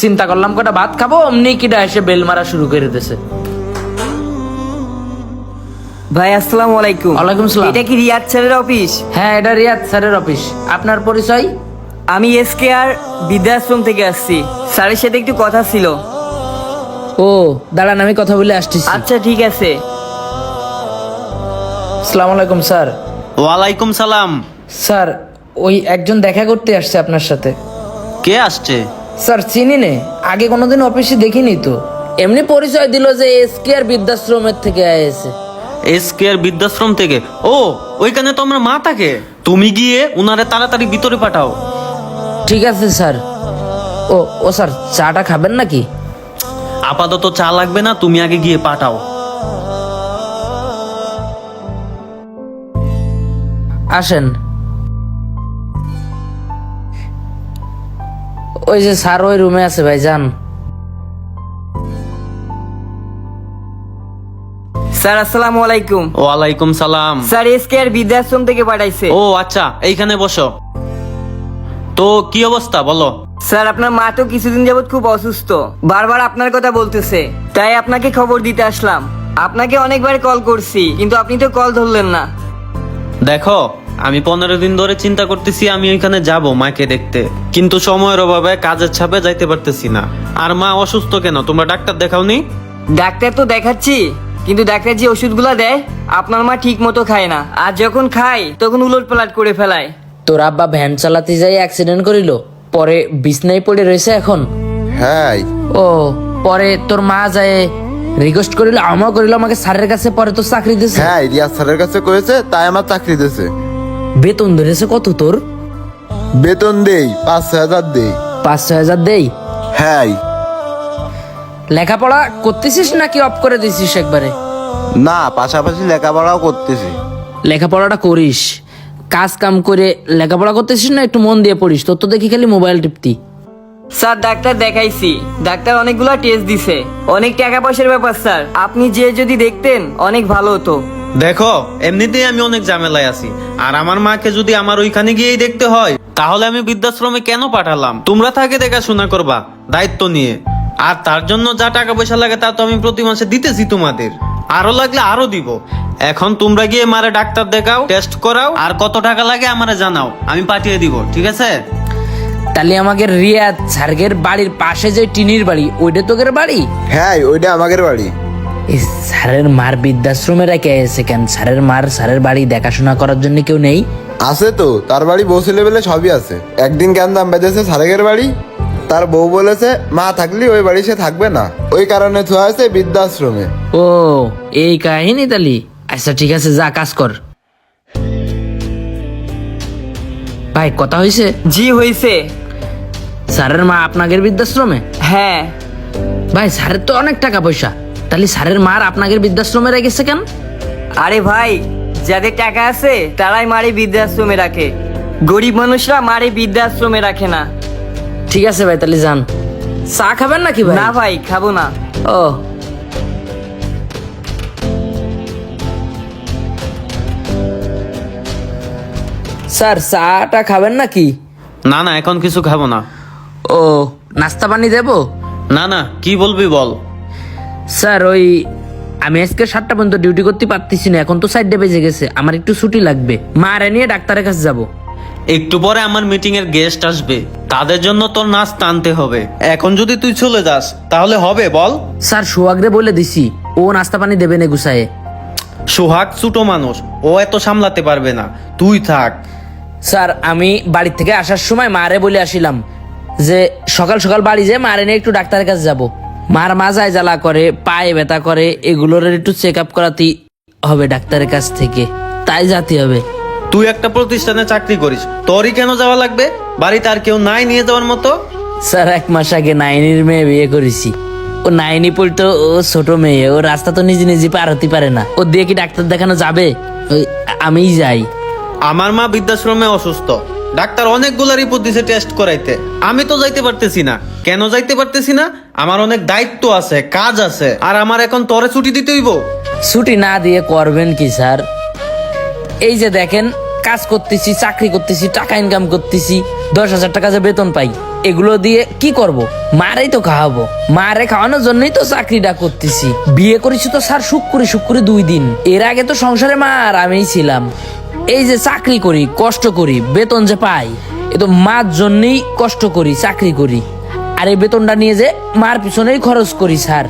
চিন্তা করলাম কটা ভাত খাবো, অমনি কিটা এসে বেল মারা শুরু করে দিয়েছে। ভাই আসসালামু আলাইকুম। ওয়ালাইকুম সালাম। এটা কি রিয়াদ স্যারের অফিস? হ্যাঁ, এটা রিয়াদ স্যারের অফিস। আপনার পরিচয়? আমি এসকে আর বৃদ্ধাশ্রম থেকে আসছি, স্যারের সাথে একটু কথা ছিল। ও দাঁড়ান, আমি কথা বলে আসতেছি। আচ্ছা ঠিক আছে। আসসালামু আলাইকুম স্যার। ওয়ালাইকুম সালাম। স্যার, ওই একজন দেখা করতে আসছে আপনার সাথে। কে আসছে? স্যার চিনি নে, আগে কোনোদিন অফিসে দেখিনি তো। এমনি পরিচয় দিল যে এসকে আর বৃদ্ধাশ্রমের থেকে এসে। এসকে আর বৃদ্ধাশ্রম থেকে? ও, ওইখানে তো আমার মা থাকে। তুমি গিয়ে উনারে তাড়াতাড়ি ভিতরে পাঠাও। ঠিক আছে স্যার। ও ও স্যার, চাটা খাবেন নাকি? আপাতত চা লাগবে না, তুমি আগে গিয়ে পাঠাও। আসেন। ওই যে স্যার ওই রুমে আছে, ভাই যান। স্যার আসসালামু আলাইকুম। ওয়ালাইকুম সালাম। স্যার এসকে আর বৃদ্ধাশ্রম থেকে পাঠাইছে। ও আচ্ছা, এইখানে বসো। তো কি অবস্থা বলো? স্যার আপনার মা তো কিছুদিন যাবত খুব অসুস্থ, বারবার আপনার কথা বলতেছে, তাই আপনাকে খবর দিতে আসলাম। আপনাকে অনেকবার কল করছি, কিন্তু আপনি তো কল ধরলেন না। দেখো, আমি 15 দিন ধরে চিন্তা করতেছি আমি ওইখানে যাব মাকে দেখতে, কিন্তু সময়ের অভাবে কাজের চাপে যাইতে পারতেছি না। আর মা অসুস্থ কেন? তোমরা ডাক্তার দেখাওনি? ডাক্তার তো দেখাচ্ছি, কিন্তু ডাক্তার যে ওষুধগুলো দেয় আপনার মা ঠিক মতো খায় না, আর যখন খায় তখন উলট পালট করে ফেলায়। তোর আব্বা ভ্যান চালাতে যাই অ্যাক্সিডেন্ট করিল, পরে বিছনায় পড়ে রয়েছে এখন। হ্যাঁ ও পরে তোর মা যায় রিকোয়েস্ট করিল, আমাও করিল আমাকে স্যারের কাছে, পরে তো চাকরি দিয়েছে। হ্যাঁ রিয়াজ স্যারের কাছে কয়েছে, তাই আমার চাকরি দিয়েছে। বেতন ধরেছে কত তোর? বেতন দেই 5-6 হাজার দেই। 5-6 হাজার দেই? হ্যাঁ। লেখাপড়া করতেছিস নাকি অফ করে দিছিস একবারে? না, পাশাপাশি লেখাপড়াও করতেছি। লেখাপড়াটা করিস, কাজ কাম করে লেখাপড়া করতেছিস না একটু মন দিয়ে পড়িস? তোর তো দেখি খালি মোবাইল টিপতি। স্যার ডাক্তার দেখাইছি, ডাক্তার অনেকগুলো টেস্ট দিছে, অনেক টাকা পয়সার ব্যাপার স্যার, আপনি যে যদি দেখতেন অনেক ভালো হতো। দেখো, এমনিতেই আমি অনেক ঝামেলায় আছি, আর আমার মাকে যদি আমার ওইখানে গিয়েই দেখতে হয়, তাহলে আমি বৃদ্ধাশ্রমে কেন পাঠালাম? তোমরা থাকে দেখাশোনা করবা দায়িত্ব নিয়ে, আর তার জন্য যা টাকা পয়সা লাগে তা তো আমি প্রতি মাসে দিতেছি তোমাদের, আরো লাগলে আরো দিব। এখন তোমরা গিয়ে মারে ডাক্তার দেখাও, টেস্ট করাও, আর কত টাকা লাগে আমারে জানাও, আমি পাঠিয়ে দিব, ঠিক আছে? তাহলে আমাকে রিয়াদ স্যারের বাড়ির পাশে যে টিনির বাড়ি, ওইটা তোদের বাড়ি? হ্যাঁ, ওইটা আমাদের বাড়ি। এই স্যারের মার বৃদ্ধাশ্রমে রেখে এসে কেন? স্যারের বাড়ি দেখাশোনা করার জন্য কেউ নেই? আছে তো, তার বাড়ি বউ ছেলে বেলে সবই আছে। একদিন কেন দাম বেঁধেছে স্যারের বাড়ি, তার বউ বলেছে মা থাকলে ওই বাড়ি সে থাকবে না, ওই কারণে থোয়া আছে বৃদ্ধাশ্রমে। ও এই কাহিনী তালি। আচ্ছা ঠিক আছে, যা কাজ কর। ভাই কথা হয়েছে? জি হয়েছে। স্যারের মা আপনাদের বৃদ্ধাশ্রমে? হ্যাঁ। ভাই স্যারের তো অনেক টাকা পয়সা, তাহলে স্যারের মার আপনাদের বৃদ্ধাশ্রমে রেখেছে কেন? আরে ভাই, যাদের টাকা আছে তারাই মারে বৃদ্ধাশ্রমে রাখে, গরিব মানুষরা মারে বৃদ্ধাশ্রমে রাখে না। ঠিক আছে ভাই, তাহলে যান। চা খাবেন নাকি ভাই? না ভাই, খাবো না। ও স্যার, চাটা খাবেন নাকি? না না, এখন কিছু খাবো না। ও নাস্তা পানি দেবো? না না, কি বলবি বল। স্যার ওই আমি আজকে 7টা পর্যন্ত ডিউটি করতে পারতেছি না, এখন তো 4টা বেজে গেছে, আমার একটু ছুটি লাগবে, মারে নিয়ে ডাক্তারের কাছে যাব। একটু পরে আমার মিটিং এর গেস্ট আসবে, তাদের জন্য তোর নাস্তা আনতে হবে। এখন যদি তুই চলে যাস তাহলে হবে বল? স্যার সোহাগরে বলে দিছি, ও নাস্তা পানি দেবে না গুছায়ে। সোহাগ ছোট মানুষ, ও এত সামলাতে পারবে না, তুই থাক। স্যার আমি বাড়ি থেকে আসার সময় মারে বলে আসিলাম যে সকাল সকাল বাড়ি যেয়ে মারে নিয়ে একটু ডাক্তারের কাছে যাব। মার মাজায় জ্বালা করে, পায়ে ব্যথা করে, এগুলোর একটু চেক আপ করাতে হবে ডাক্তারের কাছ থেকে, তাই যেতে হবে। তুই একটা প্রতিষ্ঠানে চাকরি করিস, তোরই কেন যাওয়া লাগবে? বাড়িতে আর কেউ নাই নিয়ে যাওয়ার মতো? স্যার 1 মাস আগে নাইনির মেয়ে বিয়ে করেছি, ও নাইনি পড়তো, ও ছোট মেয়ে, ও রাস্তা তো নিজে নিজে পার হতে পারে না, ও দিয়ে কি ডাক্তার দেখানো যাবে? ওই আমিই যাই। আমার মা বৃদ্ধাশ্রমে অসুস্থ, ডাক্তার অনেকগুলা রিপোর্ট দিছে টেস্ট করাইতে, আমি তো যাইতে পারতেছি না। কেন যাইতে পারতেছি না? আমার অনেক দায়িত্ব আছে, কাজ আছে, আর আমার এখন তোরে ছুটি দিতে হইব। ছুটি না দিয়ে করবেন কি স্যার? এই যে দেখেন, কাজ করতেছি, চাকরি করতেছি, টাকা ইনকাম করতেছি, 10,000 টাকা যে বেতন পাই, এগুলো দিয়ে কি করব? মারেই তো খাওয়াবো, মারে খাওয়ানোর জন্যই তো চাকরিটা করতেছি। বিয়ে করেছি তো স্যার শুক্র 2 দিন। এর আগে তো সংসারে মা আর আমিই ছিলাম। এই যে চাকরি করি, কষ্ট করি, বেতন যে পাই, এ তো মার জন্যই কষ্ট করি, চাকরি করি। আর এই বেতনটা নিয়ে যে মার পিছনেই খরচ করি স্যার।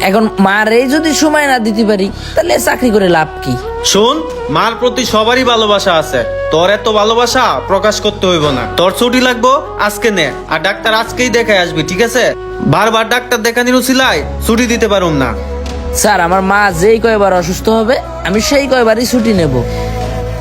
এখন মারে যদি সময় না দিতে পারি তাহলে চাকরি করে লাভ কি? শোন, মার প্রতি সবারই ভালোবাসা আছে, তোর এত ভালোবাসা প্রকাশ করতে হইব না। তোর ছুটি লাগবো আজকে নে, আর ডাক্তার আজকেই দেখাই আসবি, ঠিক আছে? বারবার ডাক্তার দেখানির উছিলায় ছুটি দিতে পারুম না। স্যার আমার মা যেই কয়বার অসুস্থ হবে আমি সেই কয়বারই ছুটি নেব।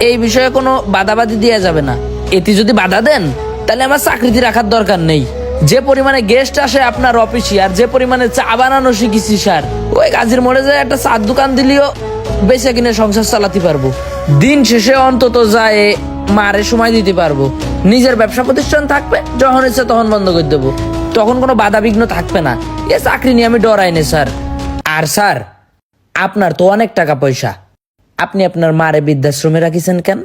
এই বিষয়ে কোনো বাধাবাধি দেওয়া যাবে না। এতে যদি বাধা দেন তাহলে আমার চাকরিতে রাখার দরকার নেই। যে পরিমাণে গেস্ট আসে আপনার অফিসে, আর যে পরিমাণে চা বানানো শিখেছি স্যার, ওই গাজীর মোড়ে যায় একটা চার দোকান দিলেও বেচে কিনে সংসার চালাতে পারবো। দিন শেষে অন্তত যায় মারে সময় দিতে পারবো। নিজের ব্যবসা প্রতিষ্ঠান থাকবে, যখন ইচ্ছে তখন বন্ধ করে দেবো, তখন কোনো বাধা বিঘ্ন থাকবে না। এ চাকরি নিয়ে আমি ডরাই না স্যার। আর স্যার আপনার তো অনেক টাকা পয়সা, আপনি আপনার মারে বৃদ্ধাশ্রমে রাখিছেন কেন?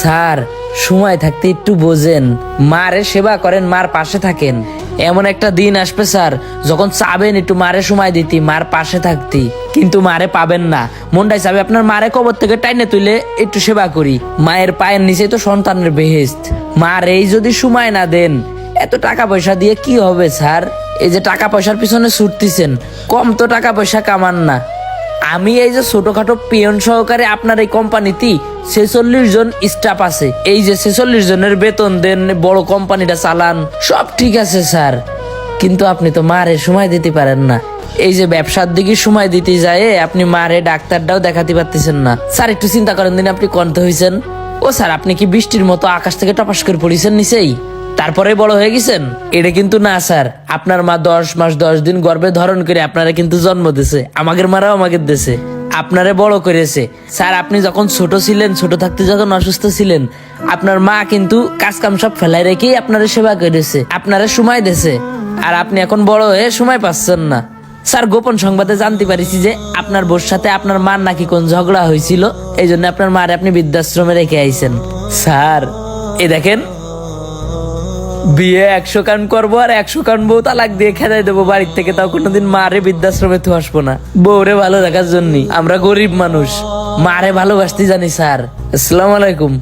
স্যার সময় থাকতে একটু বোঝেন, মারে সেবা করেন, মার পাশে থাকেন। এমন একটা দিন আসবে স্যার যখন চাবেন একটু মারে সময় দিতি, মার পাশে থাকতি, কিন্তু মারে পাবেন না। মনটাই চাবে আপনার মারে কবর থেকে টাইনে তুলে একটু সেবা করি। মায়ের পায়ের নিচে তো সন্তানের বেহেশত। মার এই যদি সময় না দেন, এত টাকা পয়সা দিয়ে কি হবে স্যার? এই যে টাকা পয়সার পিছনে ছুটতেছেন, কম তো টাকা পয়সা কামান না। আমি এই যে ছোটখাটো পিয়ন সহকারে আপনার এই কোম্পানিতে 46 জন স্টাফ আছে। এই যে 46 জনের বেতন দেন, বড় কোম্পানিটা চালান, সব ঠিক আছে স্যার, কিন্তু আপনি তো মারে সময় দিতে পারেন না। এই যে ব্যবসার দিকে সময় দিতে যায় আপনি মারে ডাক্তারটাও দেখাতে পারতেছেন না। স্যার একটু চিন্তা করেন দিন, আপনি কন্ত হয়েছেন। ও স্যার আপনি কি বৃষ্টির মতো আকাশ থেকে টপাস করে পড়েছেন নিচেই তারপরে বড় হয়ে গেছেন? এটা কিন্তু না স্যার, আপনার মা 10 মাস 10 দিন গর্ভে ধারণ করে আপনারা কিন্তু জন্ম দিয়েছে, আমাদের মারাও আমাকে দিয়েছে, আপনারে বড় করেছে। স্যার আপনি যখন ছোট ছিলেন, ছোট থাকতে যখন অসুস্থ ছিলেন, আপনার মা কিন্তু কাজ কাম সব ফেলাই রেখেই আপনারা সেবা করেছে, আপনারা সময় দিয়েছে। আর আপনি এখন বড় হয়ে সময় পাচ্ছেন না। স্যার গোপন সংবাদে জানতে পারিছি যে আপনার বোর সাথে আপনার মার নাকি কোন ঝগড়া হয়েছিল, এই জন্য আপনার মারে আপনি বৃদ্ধাশ্রমে রেখে আইছেন। স্যার এই দেখেন, বিয়ে 100 কান করবো আর 100 কান বউ তালাক দিয়ে খেদাই দেবো বাড়ির থেকে, তাও কোনোদিন মারে বৃদ্ধাশ্রমে তো আসবো না। বউরে ভালো রাখার জন্য, আমরা গরিব মানুষ, মারে ভালোবাসতে জানি স্যার। আসসালামু আলাইকুম।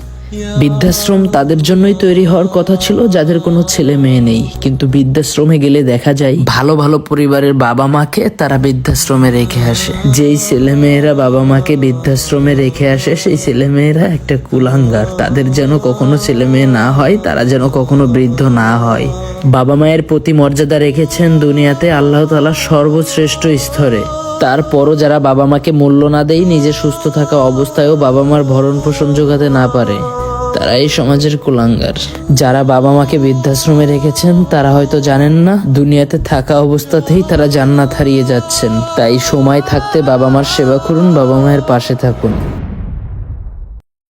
বৃদ্ধাশ্রম তাদের জন্যই তৈরি হওয়ার কথা ছিল যাদের কোনো ছেলে মেয়ে নেই, কিন্তু বৃদ্ধাশ্রমে গেলে দেখা যায় ভালো ভালো পরিবারের বাবা মাকে তারা বৃদ্ধাশ্রমে রেখে আসে। যেই ছেলে মেয়েরা বাবা মাকে বৃদ্ধাশ্রমে রেখে আসে সেই ছেলে মেয়েরা একটা কুলাঙ্গার। তাদের যেন কখনো ছেলে মেয়ে না হয়, তারা যেন কখনো বৃদ্ধ না হয়। বাবা মায়ের প্রতি মর্যাদা রেখেছেন দুনিয়াতে আল্লাহ তাআলা সর্বশ্রেষ্ঠ স্তরে। তারপরও যারা বাবা মাকে মূল্য না দেয়, নিজে সুস্থ থাকা অবস্থায়ও বাবা মার ভরণ পোষণ যোগাতে না পারে, তারা এই সমাজের কুলাঙ্গার। যারা বাবা মাকে বৃদ্ধাশ্রমে রেখেছেন তারা হয়তো জানেন না দুনিয়াতে থাকা অবস্থাতেই তারা জান্নাত হারিয়ে যাচ্ছেন। তাই সময় থাকতে বাবা মার সেবা করুন, বাবা মায়ের পাশে থাকুন।